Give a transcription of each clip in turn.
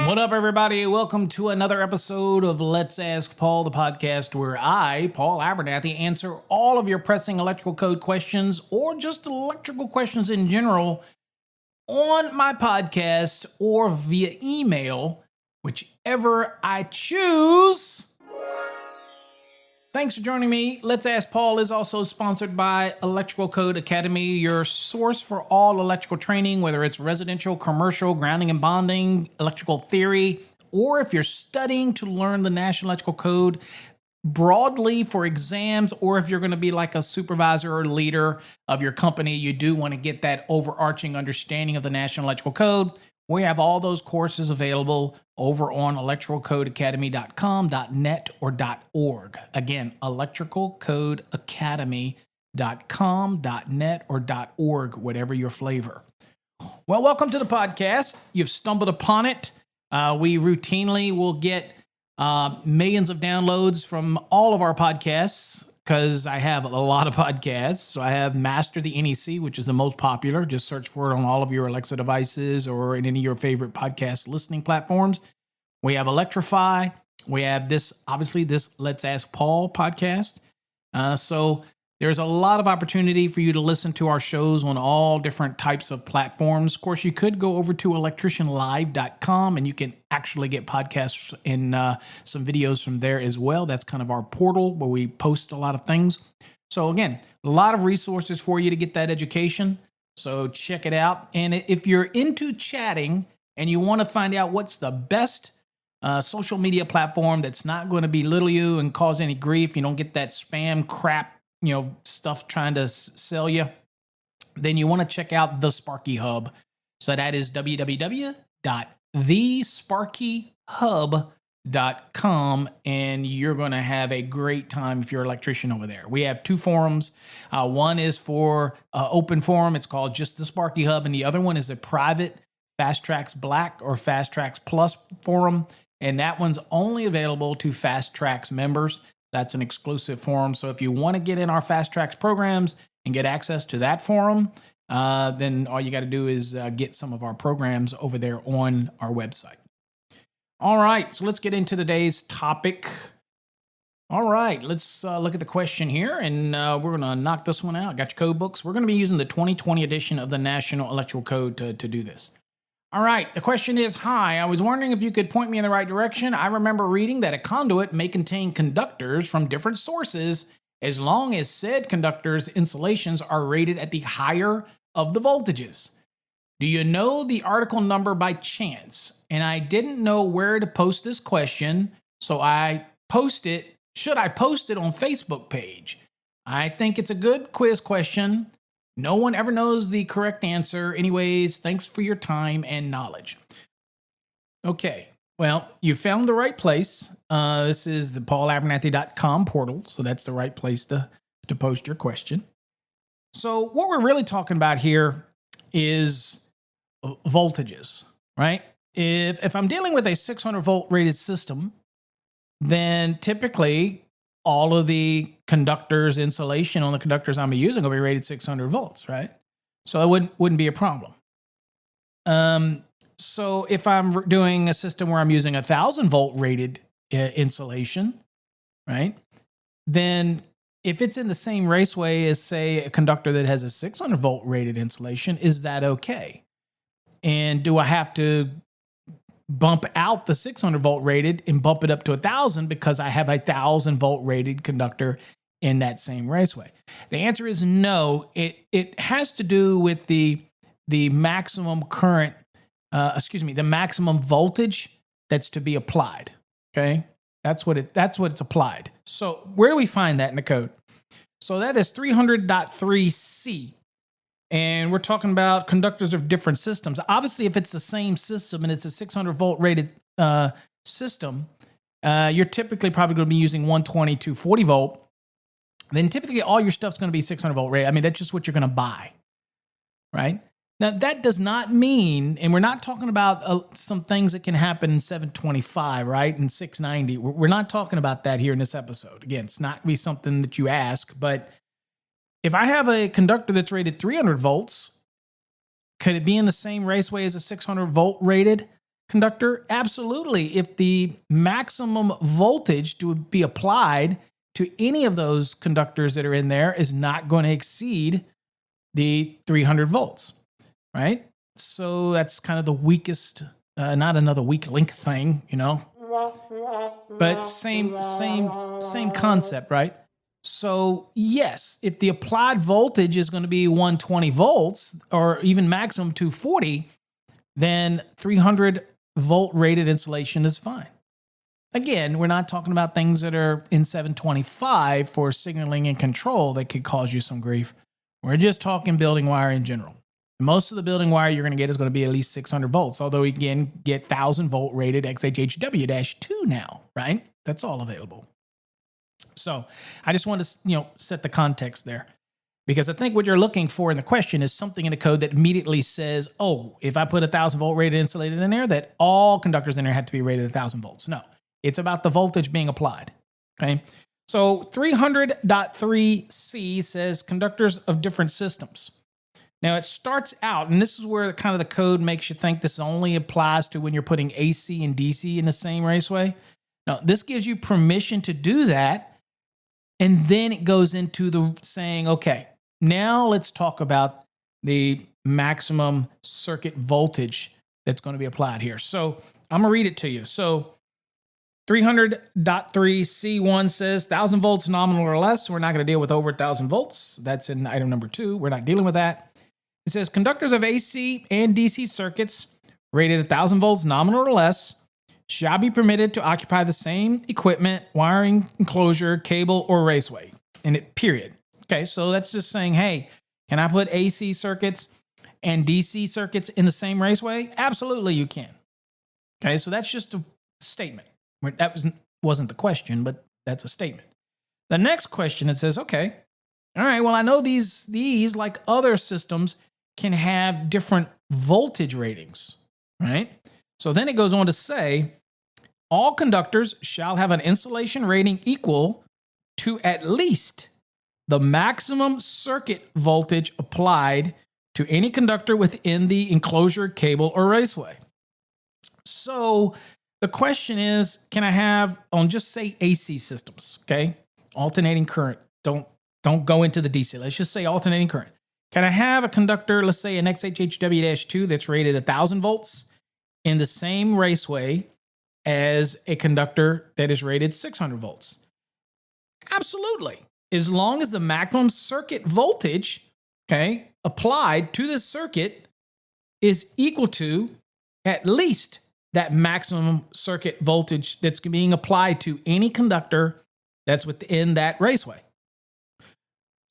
What up, everybody? Welcome to another episode of Let's Ask Paul, the podcast where I, Paul Abernathy, answer all of your pressing electrical code questions or just electrical questions in general on my podcast or via email, whichever I choose. Thanks for joining me. Let's Ask Paul is also sponsored by Electrical Code Academy, your source for all electrical training, whether it's residential, commercial, grounding and bonding, electrical theory, or if you're studying to learn the National Electrical Code broadly for exams, or if you're going to be like a supervisor or leader of your company, you do want to get that overarching understanding of the National Electrical Code. We have all those courses available over on electricalcodeacademy.com, .net, or .org. Again, electricalcodeacademy.com, .net, or .org, whatever your flavor. Well, welcome to the podcast. You've stumbled upon it. We routinely will get millions of downloads from all of our podcasts because I have a lot of podcasts. So I have Master the NEC, which is the most popular. Just search for it on all of your Alexa devices or in any of your favorite podcast listening platforms. We have Electrify. We have this Let's Ask Paul podcast. So there's a lot of opportunity for you to listen to our shows on all different types of platforms. Of course, you could go over to electricianlive.com and you can actually get podcasts and some videos from there as well. That's kind of our portal where we post a lot of things. So again, a lot of resources for you to get that education. So check it out. And if you're into chatting and you want to find out what's the best social media platform that's not going to belittle you and cause any grief, you don't get that spam crap, stuff trying to sell you, then you want to check out the Sparky Hub. So that is www.thesparkyhub.com, and you're going to have a great time if you're an electrician over there. We have two forums. One is for open forum. It's called just the Sparky Hub, and the other one is a private Fast Tracks Black or Fast Tracks Plus forum, and that one's only available to Fast Tracks members. That's an exclusive forum. So if you want to get in our Fast Tracks programs and get access to that forum, then all you got to do is get some of our programs over there on our website. All right, so let's get into today's topic. All right, let's look at the question here, and we're going to knock this one out. Got your code books. We're going to be using the 2020 edition of the National Electrical Code to do this. All right, the question is, hi, I was wondering if you could point me in the right direction. I remember reading that a conduit may contain conductors from different sources as long as said conductors' insulations are rated at the higher of the voltages. Do you know the article number by chance? And I didn't know where to post this question, so I post it. Should I post it on Facebook page? I think it's a good quiz question. No one ever knows the correct answer. Anyways, thanks for your time and knowledge. Okay, well, you found the right place. This is the paulabernathy.com portal, so that's the right place to post your question. So what we're really talking about here is voltages, right? If I'm dealing with a 600 volt rated system, then typically all of the conductors, insulation on the conductors I'm using will be rated 600 volts, right? So it wouldn't be a problem. So if I'm doing a system where I'm using 1,000 volt rated insulation, right? Then if it's in the same raceway as, say, a conductor that has a 600 volt rated insulation, is that okay? And do I have to bump out the 600 volt rated and bump it up to 1,000 because I have a 1,000 volt rated conductor in that same raceway? The answer is no. It has to do with the maximum current, the maximum voltage that's to be applied. Okay, that's what it's applied. So where do we find that in the code? So that is 300.3c. And we're talking about conductors of different systems. Obviously, if it's the same system and it's a 600 volt rated system, you're typically probably going to be using 120 to 40 volt. Then typically all your stuff's going to be 600 volt rated. I mean, that's just what you're going to buy, right? Now, that does not mean, and we're not talking about some things that can happen in 725, right, and 690. We're not talking about that here in this episode. Again, it's not going to be something that you ask, but if I have a conductor that's rated 300 volts, could it be in the same raceway as a 600 volt rated conductor? Absolutely. If the maximum voltage to be applied to any of those conductors that are in there is not going to exceed the 300 volts, right? So that's kind of the weakest, not another weak link thing, but same concept, right? So yes, if the applied voltage is going to be 120 volts or even maximum 240, then 300 volt rated insulation is fine. Again, we're not talking about things that are in 725 for signaling and control that could cause you some grief. We're just talking building wire in general. Most of the building wire you're going to get is going to be at least 600 volts, although you can get 1000 volt rated XHHW-2 now, right? That's all available. So I just want to, set the context there, because I think what you're looking for in the question is something in the code that immediately says, oh, if I put 1000 volt rated insulated in there, that all conductors in there have to be rated 1000 volts. No, it's about the voltage being applied. Okay. So 300.3c says conductors of different systems. Now it starts out, and this is where kind of the code makes you think this only applies to when you're putting AC and DC in the same raceway. Now this gives you permission to do that. And then it goes into the saying, okay, now let's talk about the maximum circuit voltage that's going to be applied here. So I'm going to read it to you. So 300.3C1 says 1000 volts nominal or less. We're not going to deal with over 1000 volts. That's in item number 2. We're not dealing with that. It says conductors of AC and DC circuits rated 1000 volts nominal or less shall be permitted to occupy the same equipment, wiring, enclosure, cable, or raceway. And it, period. Okay, so that's just saying, hey, can I put AC circuits and DC circuits in the same raceway? Absolutely, you can. Okay, so that's just a statement. That wasn't the question, but that's a statement. The next question, it says, okay, all right, well, I know these like other systems, can have different voltage ratings, right? So then it goes on to say, all conductors shall have an insulation rating equal to at least the maximum circuit voltage applied to any conductor within the enclosure, cable, or raceway. So the question is, can I have, on just say AC systems, okay? Alternating current. Don't go into the DC. Let's just say alternating current. Can I have a conductor, let's say an XHHW-2 that's rated 1000 volts in the same raceway as a conductor that is rated 600 volts? Absolutely. As long as the maximum circuit voltage, okay, applied to this circuit is equal to at least that maximum circuit voltage that's being applied to any conductor that's within that raceway.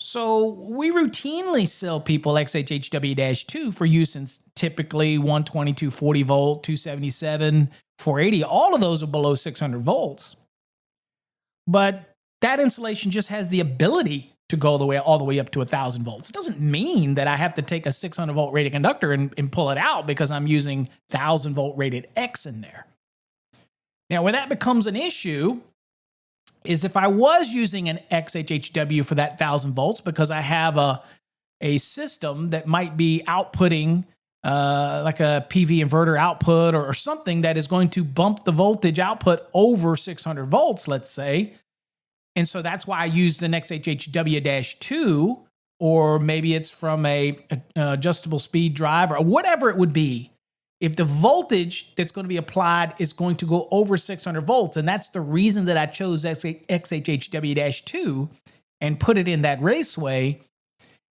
So we routinely sell people XHHW-2 for use in typically 120, 240 volt, 277, 480. All of those are below 600 volts. But that insulation just has the ability to go all the way up to 1000 volts. It doesn't mean that I have to take a 600 volt rated conductor and pull it out because I'm using 1000 volt rated X in there. Now, where that becomes an issue is if I was using an XHHW for that 1000 volts because I have a system that might be outputting like a PV inverter output or something that is going to bump the voltage output over 600 volts, let's say. And so that's why I used an XHHW-2, or maybe it's from a adjustable speed drive or whatever it would be. If the voltage that's going to be applied is going to go over 600 volts, and that's the reason that I chose XHHW-2 and put it in that raceway,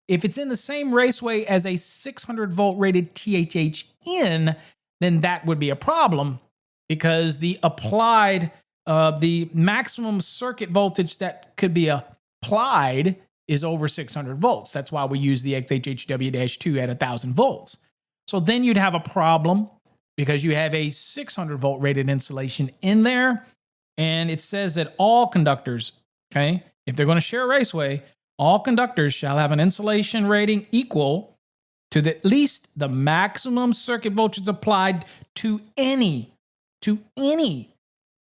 if it's in the same raceway as a 600 volt rated THHN, then that would be a problem because the applied, the maximum circuit voltage that could be applied is over 600 volts. That's why we use the XHHW-2 at 1000 volts. So then you'd have a problem because you have a 600 volt rated insulation in there. And it says that all conductors, okay, if they're going to share a raceway, all conductors shall have an insulation rating equal to at least the maximum circuit voltage applied to any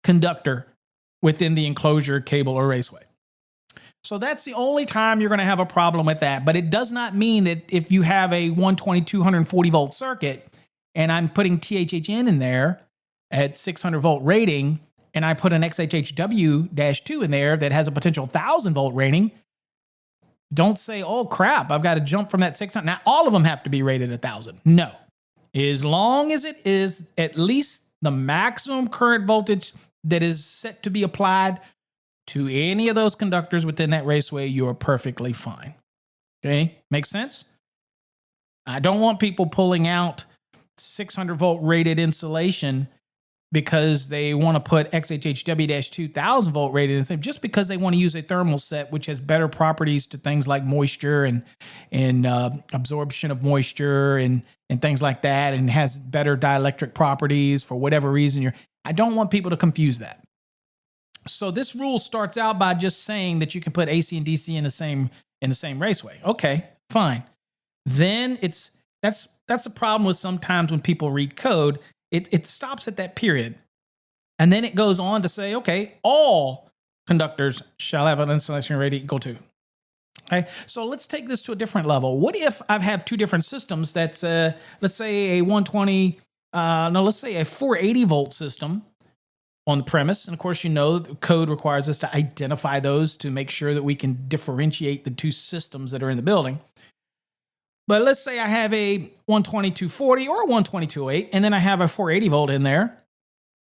conductor within the enclosure, cable, or raceway. So that's the only time you're going to have a problem with that. But it does not mean that if you have a 120, 240 volt circuit and I'm putting THHN in there, at 600 volt rating and I put an XHHW-2 in there that has a potential 1,000 volt rating, don't say, oh crap, I've got to jump from that 600. Now, all of them have to be rated 1,000. No. As long as it is at least the maximum current voltage that is set to be applied to any of those conductors within that raceway, you are perfectly fine. Okay? Makes sense? I don't want people pulling out 600 volt rated insulation because they want to put XHHW-2 1,000 volt rated insulation just because they want to use a thermal set which has better properties to things like moisture and absorption of moisture and things like that, and has better dielectric properties for whatever reason. I don't want people to confuse that. So this rule starts out by just saying that you can put AC and DC in the same raceway. Okay, fine. Then that's the problem with sometimes when people read code. It stops at that period. And then it goes on to say, okay, all conductors shall have an insulation rating equal to. Okay, so let's take this to a different level. What if I have two different systems that's, let's say a 480 volt system on the premise. And of course, the code requires us to identify those to make sure that we can differentiate the two systems that are in the building. But let's say I have a 120/240 or a 120/208, and then I have a 480 volt in there.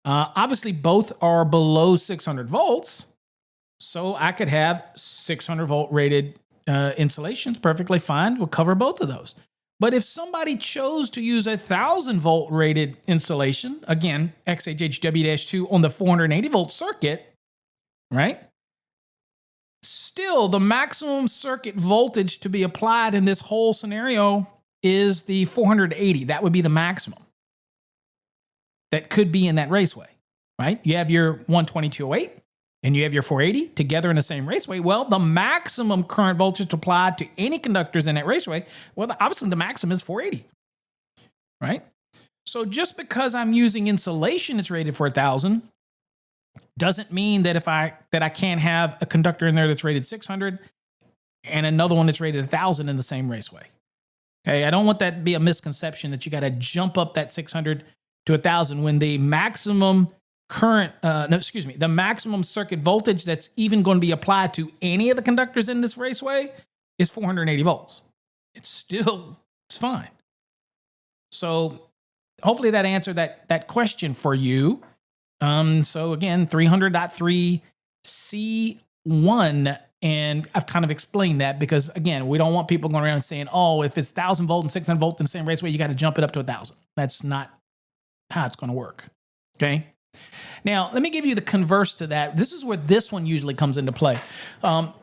Obviously, both are below 600 volts. So I could have 600 volt rated insulations, perfectly fine. We'll cover both of those. But if somebody chose to use a 1,000 volt rated insulation, again, XHHW-2 on the 480 volt circuit, right? Still, the maximum circuit voltage to be applied in this whole scenario is the 480. That would be the maximum that could be in that raceway, right? You have your 120/208 and you have your 480 together in the same raceway. Well, the maximum current voltage applied to any conductors in that raceway, well, obviously the maximum is 480, right? So just because I'm using insulation that's rated for 1,000 doesn't mean that I can't have a conductor in there that's rated 600 and another one that's rated 1,000 in the same raceway. Okay, I don't want that to be a misconception that you got to jump up that 600 to 1,000 when the maximum the maximum circuit voltage that's even going to be applied to any of the conductors in this raceway is 480 volts. It's fine. So hopefully that answered that question for you. So again, 300.3 C1, and I've kind of explained that because again, we don't want people going around saying, oh, if it's 1,000 volt and 600 volt in the same raceway, you got to jump it up to 1,000. That's not how it's going to work. Okay. Now, let me give you the converse to that. This is where this one usually comes into play.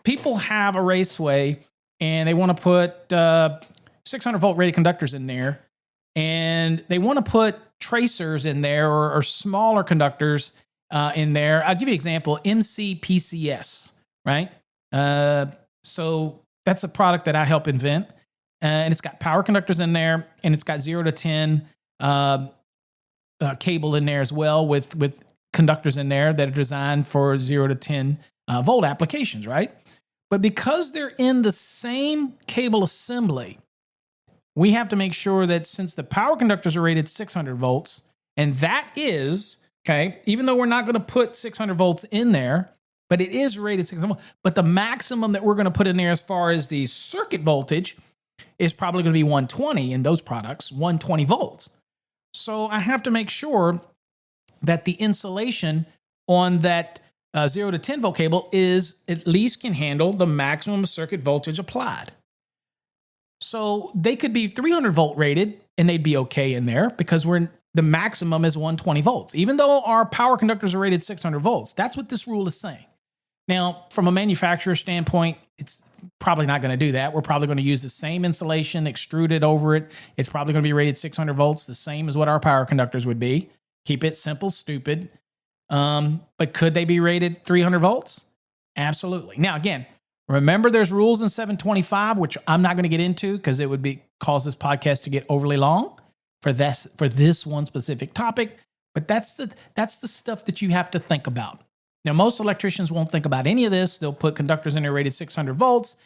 People have a raceway and they want to put 600 volt rated conductors in there, and they want to put tracers in there or smaller conductors in there. I'll give you an example, MCPCS, right? So that's a product that I help invent, and it's got power conductors in there, and it's got 0 to 10 cable in there as well with conductors in there that are designed for 0 to 10 volt applications, right? But because they're in the same cable assembly, we have to make sure that since the power conductors are rated 600 volts, and that is, okay, even though we're not going to put 600 volts in there, but it is rated 600 volts, but the maximum that we're going to put in there as far as the circuit voltage is probably going to be 120 in those products, 120 volts. So I have to make sure that the insulation on that 0 to 10 volt cable is at least can handle the maximum circuit voltage applied. So they could be 300 volt rated and they'd be okay in there because the maximum is 120 volts. Even though our power conductors are rated 600 volts, that's what this rule is saying. Now, from a manufacturer standpoint, it's probably not going to do that. We're probably going to use the same insulation, extrude it over it. It's probably going to be rated 600 volts, the same as what our power conductors would be. Keep it simple, stupid. But could they be rated 300 volts? Absolutely. Now, again, remember there's rules in 725, which I'm not going to get into because it would cause this podcast to get overly long for this one specific topic. But that's the stuff that you have to think about. Now, most electricians won't think about any of this. They'll put conductors in there rated 600 volts.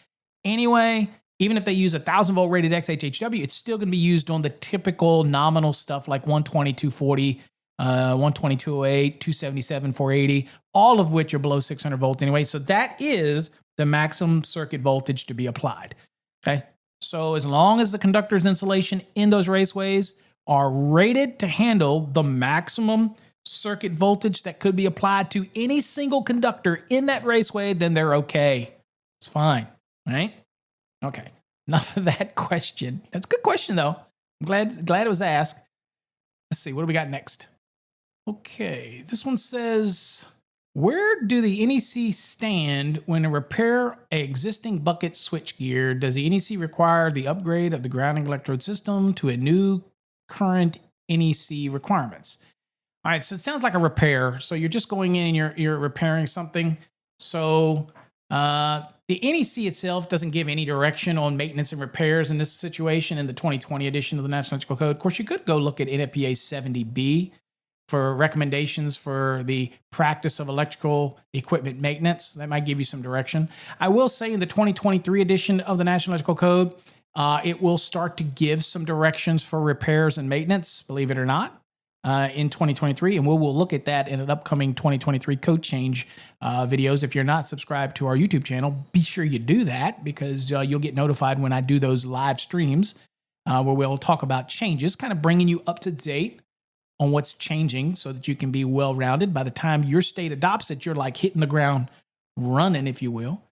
Anyway, even if they use a 1,000 volt rated XHHW, it's still going to be used on the typical nominal stuff like 120/240 120, 208, 277, 480, all of which are below 600 volt anyway. So that is the maximum circuit voltage to be applied. Okay. So as long as the conductor's insulation in those raceways are rated to handle the maximum circuit voltage that could be applied to any single conductor in that raceway, then they're okay. It's fine, right? Okay. Enough of that question. That's a good question, though. I'm glad it was asked. Let's see. What do we got next? Okay. This one says, where do the NEC stand when to repair an existing bucket switchgear? Does the NEC require the upgrade of the grounding electrode system to a new current NEC requirements? All right, so it sounds like a repair. So you're just going in and you're repairing something. So the NEC itself doesn't give any direction on maintenance and repairs in this situation in the 2020 edition of the National Electrical Code. Of course, you could go look at NFPA 70B for recommendations for the practice of electrical equipment maintenance. That might give you some direction. I will say in the 2023 edition of the National Electrical Code, it will start to give some directions for repairs and maintenance, believe it or not, in 2023. And we'll look at that in an upcoming 2023 code change videos. If you're not subscribed to our YouTube channel, be sure you do that, because you'll get notified when I do those live streams where we'll talk about changes, kind of bringing you up to date on what's changing so that you can be well-rounded. By the time your state adopts it, you're like hitting the ground running, if you will.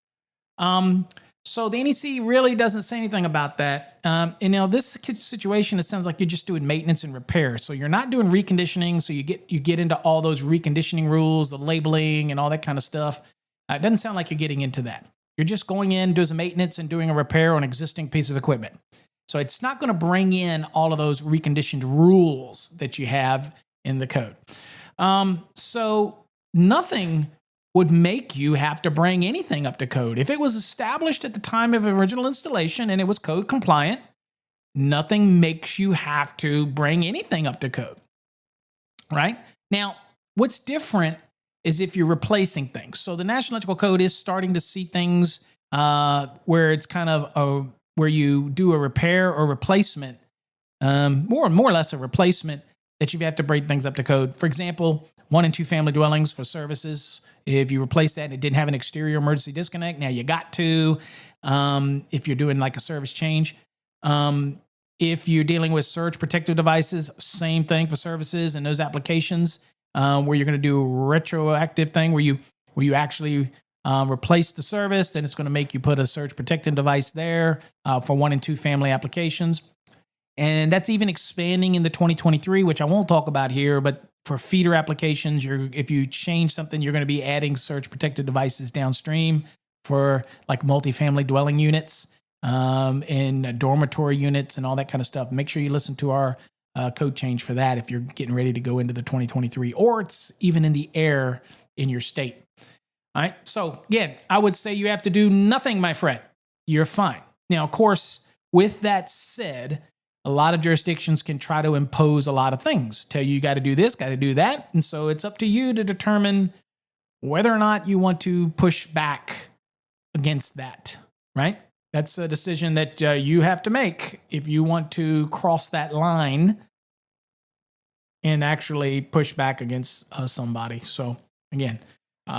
So the NEC really doesn't say anything about that. And now this situation, it sounds like you're just doing maintenance and repair. So you're not doing reconditioning. So you get into all those reconditioning rules, the labeling and all that kind of stuff. It doesn't sound like you're getting into that. You're just going in, doing some maintenance and doing a repair on an existing piece of equipment. So it's not going to bring in all of those reconditioned rules that you have in the code. So nothing would make you have to bring anything up to code. If it was established at the time of original installation and it was code compliant, nothing makes you have to bring anything up to code, right? Now, what's different is if you're replacing things. So the National Electrical Code is starting to see things where it's kind of where you do a repair or replacement, more or less a replacement, that you have to bring things up to code. For example, 1 and 2 family dwellings for services. If you replace that and it didn't have an exterior emergency disconnect, now you got to, if you're doing like a service change. If you're dealing with surge protective devices, same thing for services and those applications where you're going to do a retroactive thing where you actually replace the service, then it's going to make you put a surge protective device there for 1 and 2 family applications. And that's even expanding in the 2023, which I won't talk about here, but for feeder applications, if you change something, you're going to be adding surge protective devices downstream for like multifamily dwelling units and dormitory units and all that kind of stuff. Make sure you listen to our code change for that if you're getting ready to go into the 2023, or it's even in the air in your state. All right. So again, I would say you have to do nothing, my friend. You're fine. Now, of course, with that said, a lot of jurisdictions can try to impose a lot of things, tell you got to do this, got to do that. And so it's up to you to determine whether or not you want to push back against that, right? That's a decision that you have to make if you want to cross that line and actually push back against somebody. So again,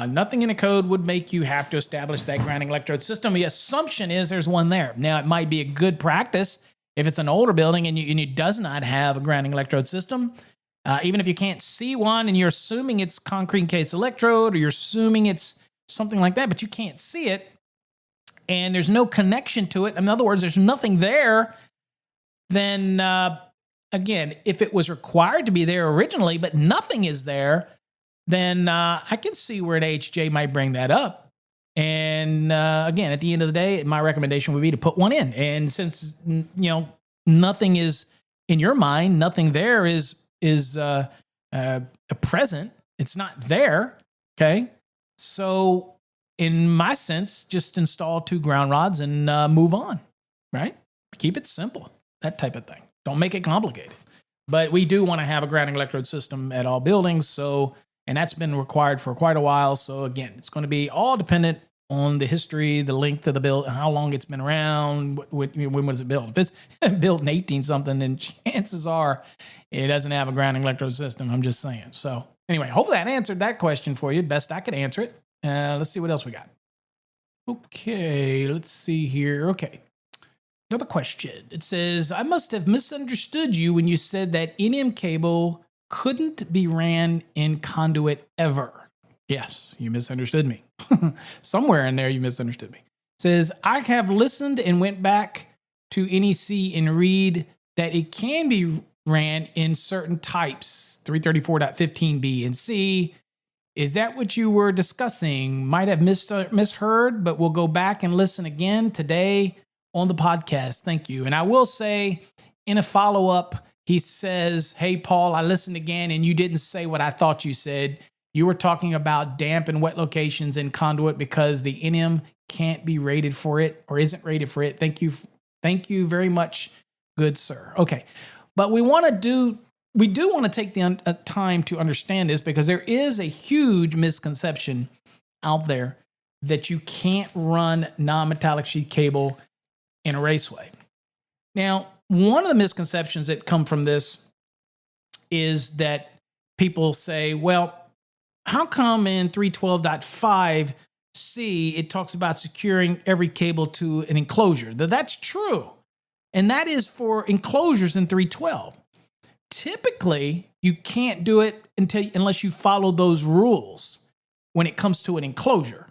nothing in the code would make you have to establish that grounding electrode system. The assumption is there's one there. Now, it might be a good practice if it's an older building and it does not have a grounding electrode system. Even if you can't see one and you're assuming it's concrete case electrode or you're assuming it's something like that, but you can't see it and there's no connection to it. In other words, there's nothing there. Then again, if it was required to be there originally, but nothing is there, then I can see where an AHJ might bring that up. And again, at the end of the day, my recommendation would be to put one in. And since nothing is in your mind, nothing there is a present. It's not there. Okay, so in my sense, just install 2 ground rods and move on. Right? Keep it simple. That type of thing. Don't make it complicated. But we do want to have a grounding electrode system at all buildings. And that's been required for quite a while. So again, it's going to be all dependent on the history, the length of the build, how long it's been around, when was it built. If it's built in 18 something, then chances are it doesn't have a grounding electrode system. I'm just saying. So anyway, hopefully that answered that question for you. Best I could answer it. Let's see what else we got. Okay, let's see here. Okay. Another question. It says, I must have misunderstood you when you said that NM cable couldn't be ran in conduit ever. Yes, you misunderstood me. Somewhere in there, you misunderstood me. It says, I have listened and went back to NEC and read that it can be ran in certain types, 334.15b and C. Is that what you were discussing? Might have misheard, but we'll go back and listen again today on the podcast. Thank you. And I will say in a follow-up, he says, hey, Paul, I listened again and you didn't say what I thought you said. You were talking about damp and wet locations in conduit because the NM can't be rated for it or isn't rated for it. Thank you. Thank you very much, good sir. Okay. But we do want to take the time to understand this because there is a huge misconception out there that you can't run non-metallic sheath cable in a Raceway. Now, one of the misconceptions that come from this is that people say, well, how come in 312.5C it talks about securing every cable to an enclosure? That's true. And that is for enclosures in 312. Typically, you can't do it unless you follow those rules when it comes to an enclosure,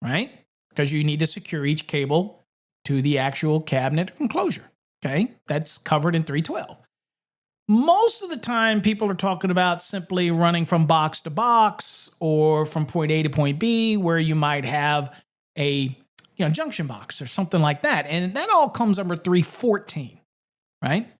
right? Because you need to secure each cable to the actual cabinet enclosure, okay? That's covered in 312. Most of the time, people are talking about simply running from box to box or from point A to point B, where you might have a junction box or something like that. And that all comes under 314, right?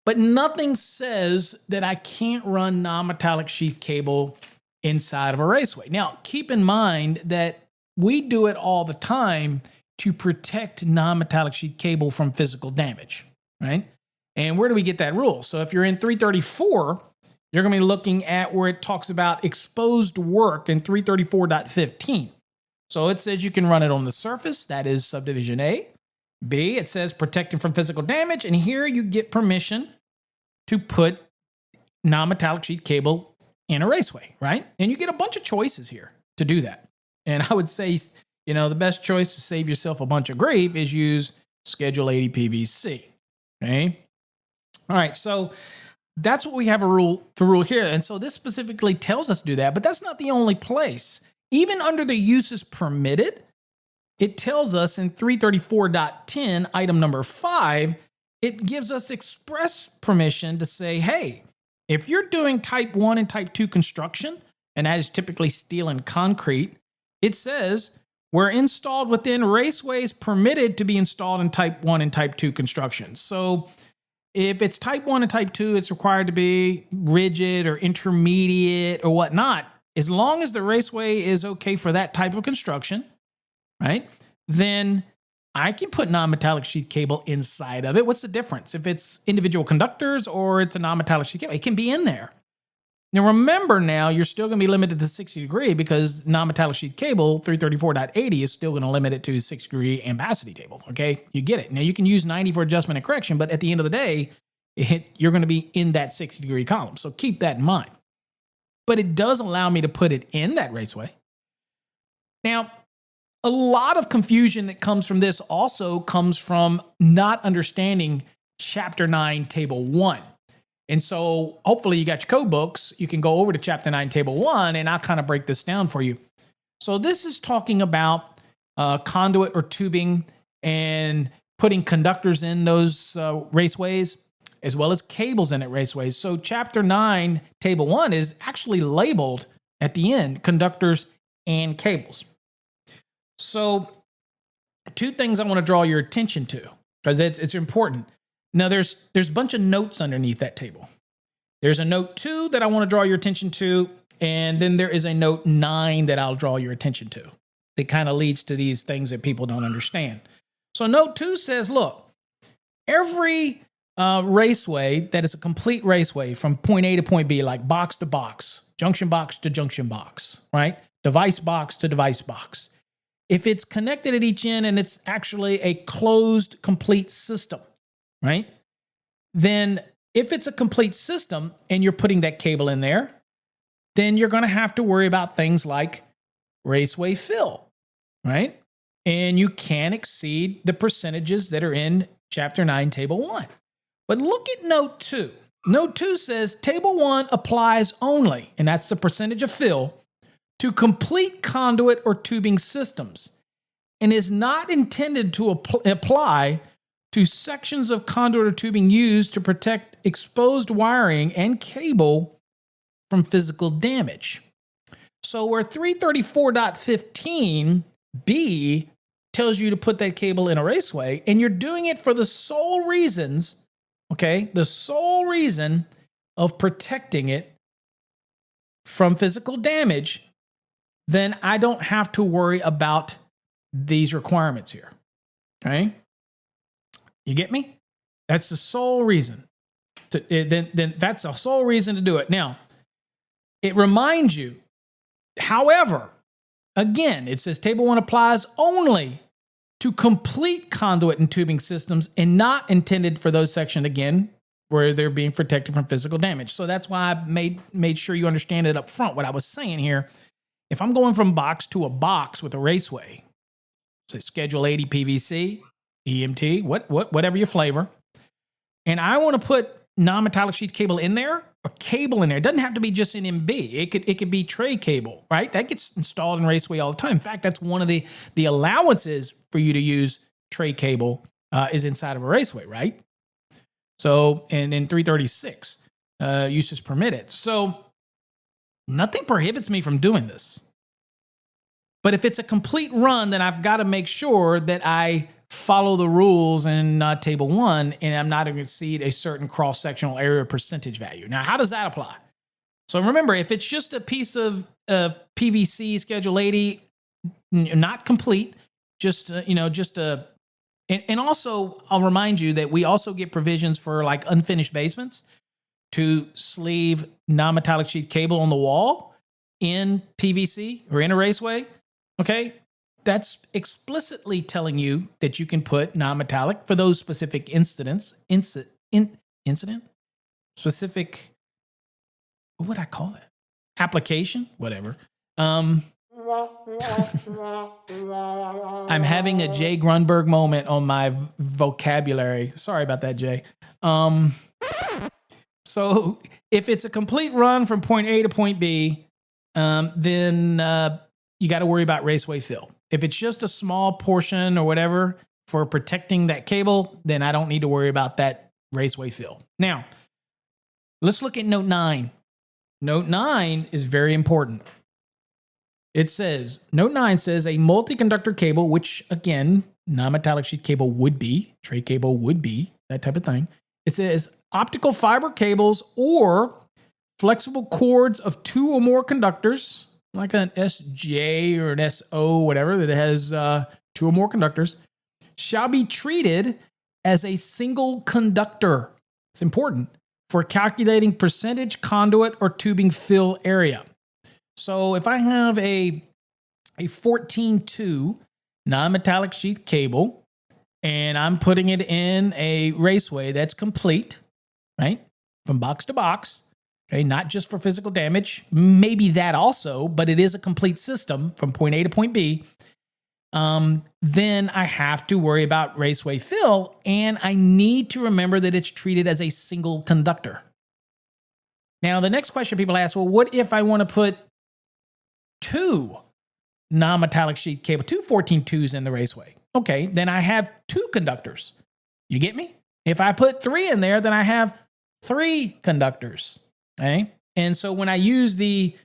But nothing says that I can't run non-metallic sheath cable inside of a Raceway. Now, keep in mind that we do it all the time to protect non-metallic sheath cable from physical damage, right? And where do we get that rule? So if you're in 334, you're going to be looking at where it talks about exposed work in 334.15. So it says you can run it on the surface. That is subdivision A. B, it says protecting from physical damage. And here you get permission to put non-metallic sheath cable in a Raceway, right? And you get a bunch of choices here to do that. And I would say, the best choice to save yourself a bunch of grief is use Schedule 80 PVC, okay? All right, so that's what we have to rule here. And so this specifically tells us to do that, but that's not the only place. Even under the uses permitted, it tells us in 334.10, item number 5, it gives us express permission to say, hey, if you're doing type 1 and type 2 construction, and that is typically steel and concrete, it says were installed within Raceways permitted to be installed in type 1 and type 2 construction. So if it's type 1 and type 2, it's required to be rigid or intermediate or whatnot. As long as the Raceway is okay for that type of construction, right, then I can put non-metallic sheath cable inside of it. What's the difference? If it's individual conductors or it's a non-metallic sheath cable, it can be in there. Now remember you're still going to be limited to 60 degree because non-metallic sheath cable, 334.80 is still going to limit it to 60 degree ampacity cable, okay? You get it. Now you can use 90 for adjustment and correction, but at the end of the day, you're going to be in that 60 degree column. So keep that in mind. But it does allow me to put it in that Raceway. Now, a lot of confusion that comes from this also comes from not understanding Chapter 9, Table 1. And so hopefully you got your code books. You can go over to Chapter 9, Table 1, and I'll kind of break this down for you. So this is talking about conduit or tubing and putting conductors in those Raceways, as well as cables in it Raceways. So Chapter 9, Table 1 is actually labeled at the end, conductors and cables. So two things I want to draw your attention to, because it's important. Now, there's a bunch of notes underneath that table. There's a note 2 that I want to draw your attention to, and then there is a note 9 that I'll draw your attention to. That kind of leads to these things that people don't understand. So note 2 says, look, every Raceway that is a complete Raceway from point A to point B, like box to box, junction box to junction box, right? Device box to device box. if it's connected at each end and it's actually a closed, complete system, right? Then if it's a complete system and you're putting that cable in there, then you're going to have to worry about things like Raceway fill, right? And you can exceed the percentages that are in Chapter 9, Table 1. But look at Note 2. Note 2 says Table 1 applies only, and that's the percentage of fill, to complete conduit or tubing systems, and is not intended to apply to sections of conduit or tubing used to protect exposed wiring and cable from physical damage. So where 334.15b tells you to put that cable in a raceway, and you're doing it for the sole reasons, okay, the sole reason of protecting it from physical damage, then I don't have to worry about these requirements here, okay? You get me? That's the sole reason. Then that's the sole reason to do it. Now, it reminds you, however, again, it says Table 1 applies only to complete conduit and tubing systems and not intended for those sections, again, where they're being protected from physical damage. So that's why I made sure you understand it up front. What I was saying here, if I'm going from box to a box with a raceway, say Schedule 80 PVC, EMT, whatever your flavor, and I want to put non-metallic sheath cable in there, a cable in there. It doesn't have to be just an MB. It could be tray cable, right? That gets installed in Raceway all the time. In fact, that's one of the allowances for you to use tray cable is inside of a Raceway, right? So, and in 336, use is permitted. So nothing prohibits me from doing this. But if it's a complete run, then I've got to make sure that I follow the rules in Table 1, and I'm not going to exceed a certain cross-sectional area percentage value. Now, how does that apply? So remember, if it's just a piece of PVC Schedule 80, not complete, just a... And also, I'll remind you that we also get provisions for like unfinished basements to sleeve non-metallic sheath cable on the wall in PVC or in a Raceway. Okay, that's explicitly telling you that you can put non-metallic for those specific incidents. Specific. What would I call that? Application, whatever. I'm having a Jay Grunberg moment on my vocabulary. Sorry about that, Jay. So if it's a complete run from point A to point B, then you got to worry about Raceway fill. If it's just a small portion or whatever for protecting that cable, then I don't need to worry about that Raceway fill. Now, let's look at Note 9. Note 9 is very important. It says, Note 9 says a multi-conductor cable, which again, non-metallic sheath cable would be, tray cable would be, that type of thing. It says optical fiber cables or flexible cords of 2 or more conductors, like an SJ or an SO, whatever, that has 2 or more conductors, shall be treated as a single conductor. It's important for calculating percentage conduit or tubing fill area. So if I have a 14-2 non-metallic sheath cable and I'm putting it in a Raceway that's complete, right, from box to box, okay, not just for physical damage, maybe that also, but it is a complete system from point A to point B, then I have to worry about Raceway fill, and I need to remember that it's treated as a single conductor. Now, the next question people ask, well, what if I want to put 2 non-metallic sheath cable, 2 14-2s in the Raceway? Okay, then I have 2 conductors. You get me? If I put 3 in there, then I have 3 conductors. Okay? And so when I use the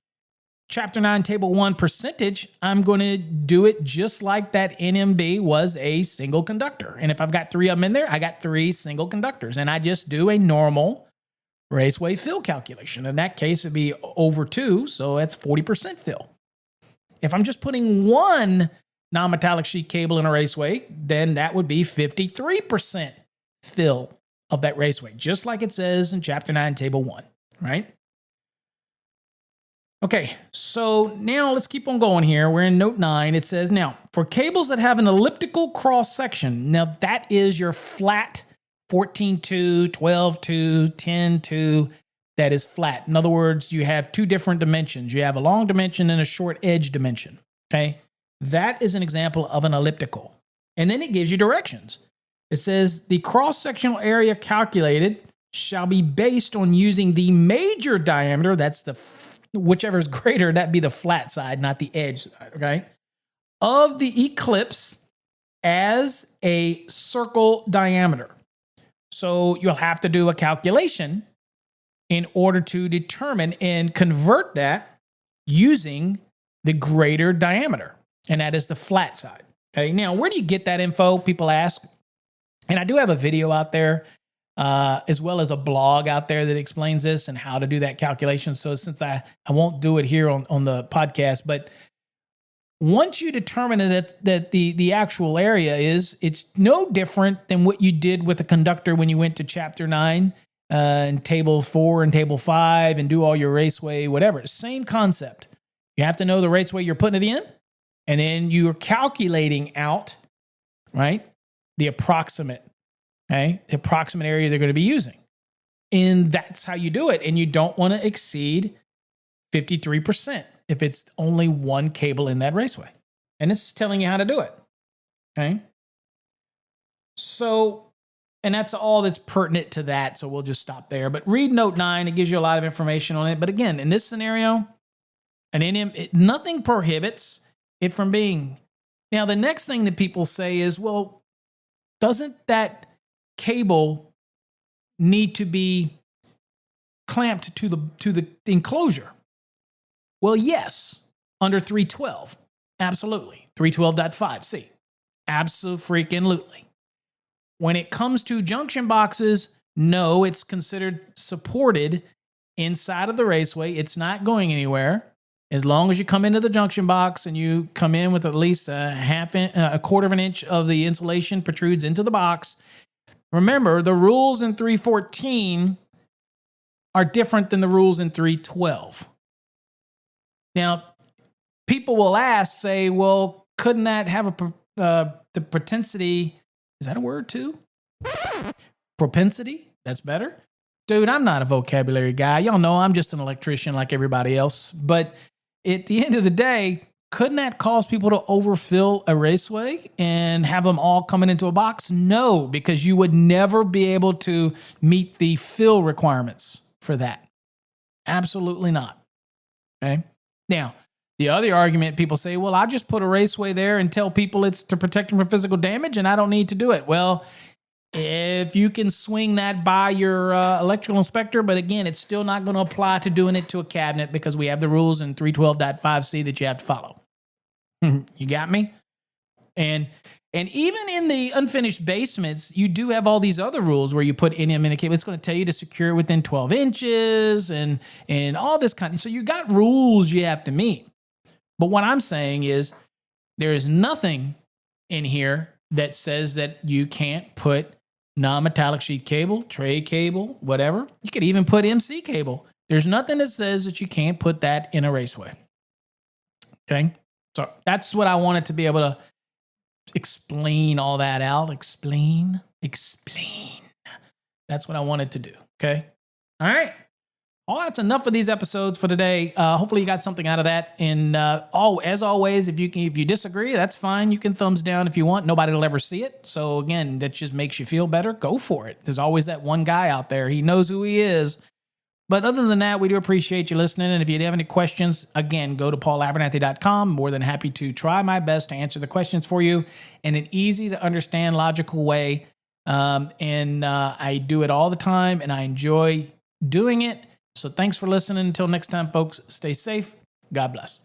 Chapter 9, Table 1 percentage, I'm going to do it just like that NMB was a single conductor. And if I've got 3 of them in there, I got 3 single conductors. And I just do a normal Raceway fill calculation. In that case, it'd be over 2, so that's 40% fill. If I'm just putting 1 non-metallic sheath cable in a Raceway, then that would be 53% fill of that Raceway, just like it says in Chapter 9, Table 1, right? Okay, so now let's keep on going here. We're in note 9. It says, now, for cables that have an elliptical cross section, now that is your flat 14-2, 12-2, 10-2, that is flat. In other words, you have two different dimensions. You have a long dimension and a short edge dimension, okay? That is an example of an elliptical. And then it gives you directions. It says, the cross-sectional area calculated shall be based on using the major diameter, that's the whichever is greater, that'd be the flat side, not the edge side, okay, of the eclipse as a circle diameter. So you'll have to do a calculation in order to determine and convert that using the greater diameter, and that is the flat side. Okay, now where do you get that info? People ask. And I do have a video out there, as well as a blog out there that explains this and how to do that calculation. So since I won't do it here on the podcast, but once you determine that the actual area is, it's no different than what you did with a conductor when you went to chapter 9 and table 4 and table 5 and do all your raceway, whatever. Same concept. You have to know the raceway you're putting it in, and then you're calculating out, right, the approximate area they're going to be using. And that's how you do it. And you don't want to exceed 53% if it's only one cable in that raceway. And this is telling you how to do it. Okay. So, and that's all that's pertinent to that. So we'll just stop there. But read note 9. It gives you a lot of information on it. But again, in this scenario, nothing prohibits it from being. Now, the next thing that people say is, well, doesn't that cable need to be clamped to the enclosure? Well, yes, under 312. Absolutely. 312.5c. Abso-freaking-lutely. When it comes to junction boxes, no, it's considered supported inside of the raceway. It's not going anywhere. As long as you come into the junction box and you come in with at least a quarter of an inch of the insulation protrudes into the box. Remember, the rules in 314 are different than the rules in 312. Now, people will say, well, couldn't that have the propensity? Is that a word too? Propensity? That's better. Dude, I'm not a vocabulary guy. Y'all know I'm just an electrician like everybody else. But at the end of the day, couldn't that cause people to overfill a raceway and have them all coming into a box? No, because you would never be able to meet the fill requirements for that. Absolutely not. Okay. Now, the other argument, people say, well, I just put a raceway there and tell people it's to protect them from physical damage and I don't need to do it. Well, if you can swing that by your electrical inspector, but again, it's still not going to apply to doing it to a cabinet because we have the rules in 312.5c that you have to follow. You got me? And even in the unfinished basements, you do have all these other rules where you put NM in a cable. It's going to tell you to secure it within 12 inches and all this kind of. So you got rules you have to meet. But what I'm saying is there is nothing in here that says that you can't put non-metallic sheet cable, tray cable, whatever. You could even put MC cable. There's nothing that says that you can't put that in a raceway. Okay? So that's what I wanted to be able to explain all that out. Explain. That's what I wanted to do. Okay? All right. Well, that's enough of these episodes for today. Hopefully you got something out of that. And as always, if you disagree, that's fine. You can thumbs down if you want. Nobody will ever see it. So again, that just makes you feel better. Go for it. There's always that one guy out there. He knows who he is. But other than that, we do appreciate you listening. And if you have any questions, again, go to paulabernathy.com. More than happy to try my best to answer the questions for you in an easy to understand, logical way. I do it all the time and I enjoy doing it. So thanks for listening. Until next time, folks, stay safe. God bless.